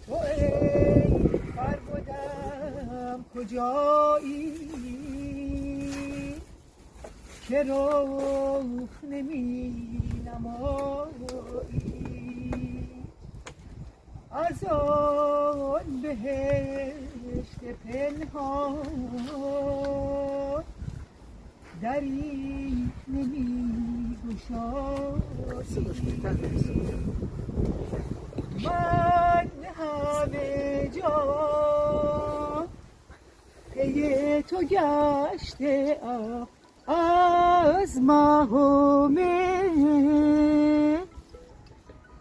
تو ای فربدم کجایی که رخ نمی نمایی از آن بهشت پنهان دری نمی گشایی من همه جا پی تو گشته ام از مه و مه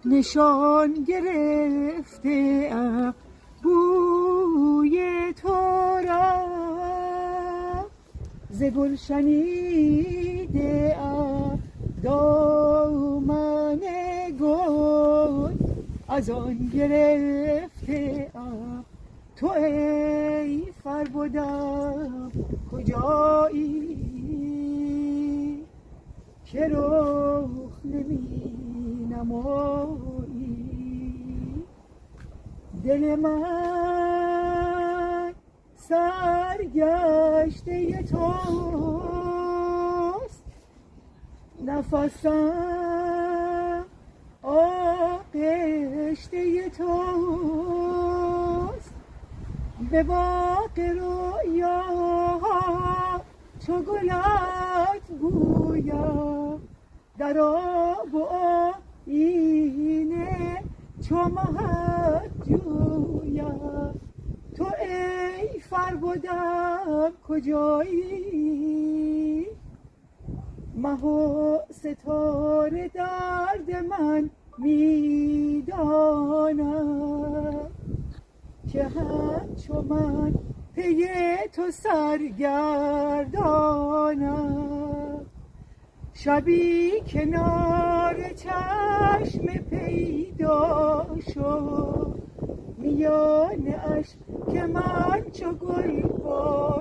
نشان گرفته ام بوی تو را ز گل شنیده ام دامن گل از آن گرفته ام تو ای فربدم کجایی که رخ نمی نمایی دل من سرگشته توست نفسم آغشته توست به باغ رویاها چو گلت بویم در آب و آیینه چو مهت جویم تو ای فربدم کجایی مه و ستاره درد من میدانم که همچو من پی تو سرگردانم شبی کنار چشم پیدا شد میان اشک من چو گل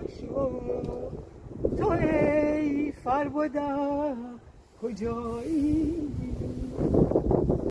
شد تو ای فربدم کجایی